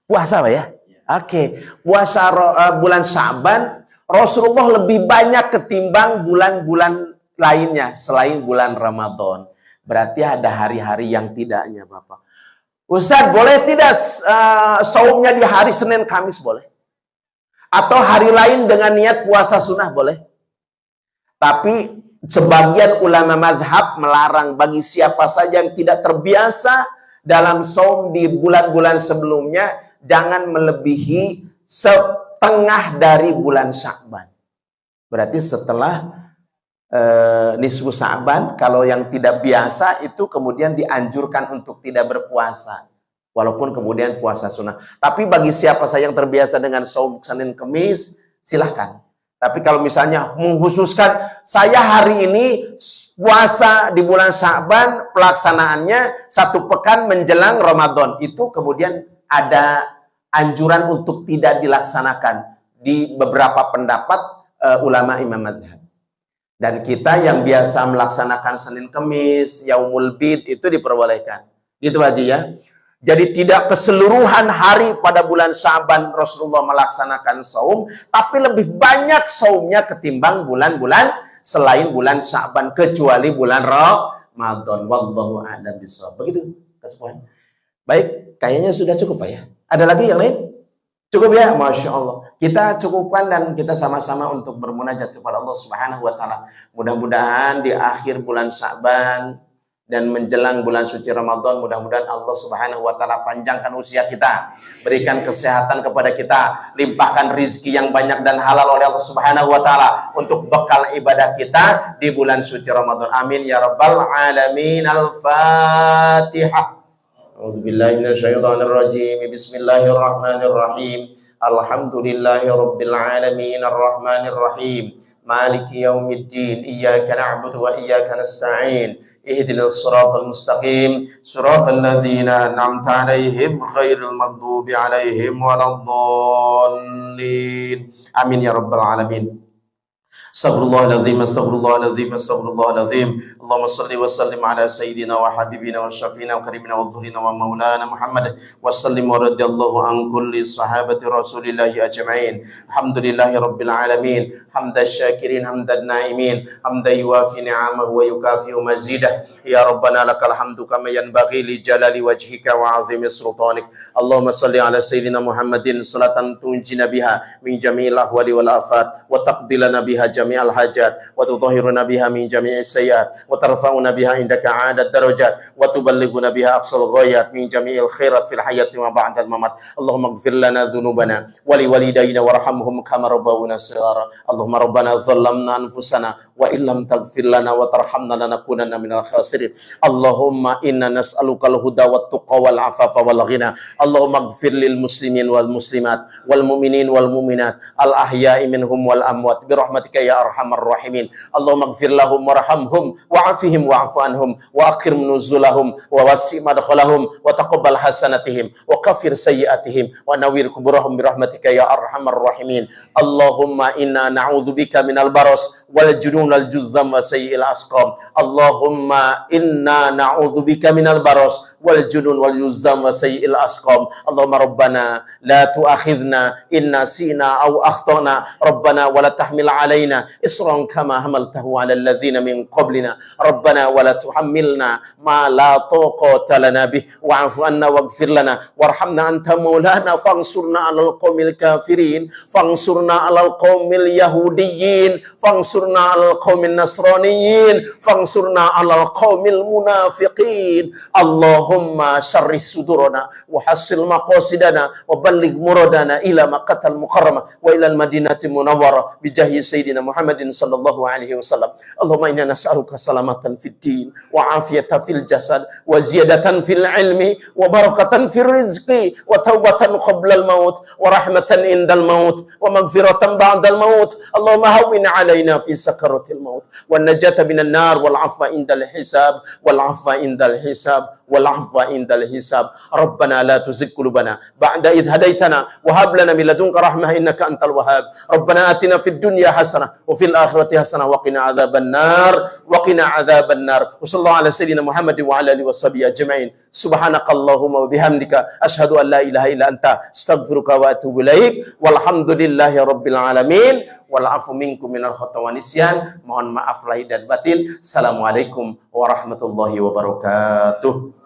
Puasa Pak ya? Oke. Puasa bulan Syaban Rasulullah lebih banyak ketimbang bulan-bulan lainnya selain bulan Ramadan. Berarti ada hari-hari yang tidaknya Bapak. Ustaz, boleh tidak saumnya di hari Senin Kamis boleh? Atau hari lain dengan niat puasa sunnah boleh? Tapi sebagian ulama mazhab melarang bagi siapa saja yang tidak terbiasa dalam saum di bulan-bulan sebelumnya, jangan melebihi setengah dari bulan Sya'ban. Berarti setelah nisfu Sya'ban, kalau yang tidak biasa itu kemudian dianjurkan untuk tidak berpuasa, walaupun kemudian puasa sunnah. Tapi bagi siapa saja yang terbiasa dengan saum Senin Kemis, silahkan. Tapi kalau misalnya mengkhususkan saya hari ini puasa di bulan Sya'ban, pelaksanaannya 1 pekan menjelang Ramadan, itu kemudian ada anjuran untuk tidak dilaksanakan. di beberapa pendapat ulama imam madhab. Dan kita yang biasa melaksanakan Senin Kemis, Yaumul Bid itu diperbolehkan. Gitu Haji ya. Jadi tidak keseluruhan hari pada bulan Sya'ban Rasulullah melaksanakan saum, tapi lebih banyak saumnya ketimbang bulan-bulan selain bulan Sya'ban, kecuali bulan Ramadan. Wallahu a'lam bishawab. Begitu kesepuhan. Baik, kayaknya sudah cukup Pak ya. Ada lagi yang lain? Cukup ya, Masya Allah. Kita cukupkan dan kita sama-sama untuk bermunajat kepada Allah Subhanahu wa Ta'ala. Mudah-mudahan di akhir bulan Sya'ban dan menjelang bulan suci Ramadan, mudah-mudahan Allah Subhanahu wa Ta'ala panjangkan usia kita, berikan kesehatan kepada kita, limpahkan rizki yang banyak dan halal oleh Allah Subhanahu wa Ta'ala untuk bekal ibadah kita di bulan suci Ramadan. Amin ya rabbal alamin. Al-Fatihah. A'udzubillahi minasyaitonir rajim. Bismillahirrahmanirrahim. Alhamdulillahi rabbil alamin arrahmanir rahim. Maliki yaumiddin. Iyyaka na'budu wa iyyaka nasta'in. Ihdinas siratal mustaqim. Siratal ladzina an'amta 'alaihim ghairil maghdubi 'alaihim waladdallin. Amin ya rabbal alamin. Astaghfirullahaladzim, astaghfirullahaladzim, astaghfirullahaladzim. Allahumma salli wa sallim ala sayyidina wa habibina wa syafina wa karimina wa dhurina wa maulana Muhammad wa sallim wa radiyallahu an kulli sahabati rasulillahi ajma'in. Alhamdulillahi rabbil alamin. Hamdan syakirin, hamdan na'imin, hamdan yuwafi ni'amahu wa yukafi'u mazidah. Ya Rabbana lakal hamdu kama yanbaghi li jalali wajhika wa azimi sultanik. Allahumma salli ala sayyidina Muhammadin salatan tunjina biha min jami'il ahwali wal afat wa taqdilana biha jami'al hajat wa tudhahiruna biha min jami'is sayyi'at wa tarfa'una biha indaka 'adat darajat wa tuballighuna biha aqsal ghayat min jami'il khairat fil hayati wa ba'dal mamat. Allahumma ighfir lana dhunubana wa li walidayna warhamhum kama rabbawna shighara. Allahumma rabbana dhallamna anfusana wa illam taghfir lana wa tarhamna lanakunanna minal khasirin. Allahumma inna nas'aluka al-huda wat tuqa wal afafa wal ghina. Allahumma ighfir lil muslimin wal muslimat wal mu'minin wal mu'minat al ahya'i minhum wal amwat bi rahmatika ya arhamar rahimin. Allahumma ighfir lahum warhamhum wa'afihim wa'fu anhum wa akrim nuzulahum wa wasi' madkhalahum wa taqabbal hasanatihim wa kaffir sayyi'atihim wa nawwir kuburahum bi rahmatika ya arhamar rahimin. Allahumma inna na'udzubika minal baras wal junun al juzzam wa sayyi'il asqam. Allahumma inna na'udzubika minal baras wal junun wal juzzam wa sayyi'il asqam. Allahumma rabbana la tu'akhidhna in nasina aw akhtana. Rabbana wa la tahmil 'alaina isran kama hamaltahu 'ala alladhina min qablina. Rabbana wa la tuhammilna ma la taqata lana bih wa'fu anna waghfir lana warhamna anta maulana fansurna 'alal qaumil kafirin fansurna 'alal qaumil yahudiyyin fansurna 'alal qaumil nasraniyyin fansurna 'alal qaumil munafiqin. Allahumma syarrih sudurana wa hassil maqasidana wa balligh muradana ila Makkahal Mukarramah wa ila al-Madinati Munawwarah bi jahi sayyidina Muhammadin sallallahu alaihi wasallam. Allahumma inna nas'aluka salamatan fid din wa afiyatan fil jasad wa ziyadatan fil ilmi wa barakatan fil rizqi wa taubatan qabla al-maut wa rahmatan indal maut wa maghfiratan ba'dal maut. Allahumma hawwin 'alaina fi sakaratil maut wan najata minan nar wal 'afwa indal hisab wal 'afwa indal hisab wal 'afwa indal hisab. Rabbana la tuzigh qulubana ba'da idh hadaitana wa hab lana min ladunka rahmah innaka antal wahhab. Rabbana atina fid dunya hasanah wa fil akhirati hasanah wa qina adzabannar wa qina adzabannar. Wa sallallahu ala sayyidina Muhammadin wa ala alihi washabihi ajma'in. Subhanakallahumma wa bihamdika asyhadu an la ilaha illa anta astaghfiruka wa atubu ilaik. Walhamdulillahi rabbil alamin. Wal afu minkum minal khata' wa nisyan. Mohon maaf lahir dan batin. Assalamualaikum warahmatullahi wabarakatuh.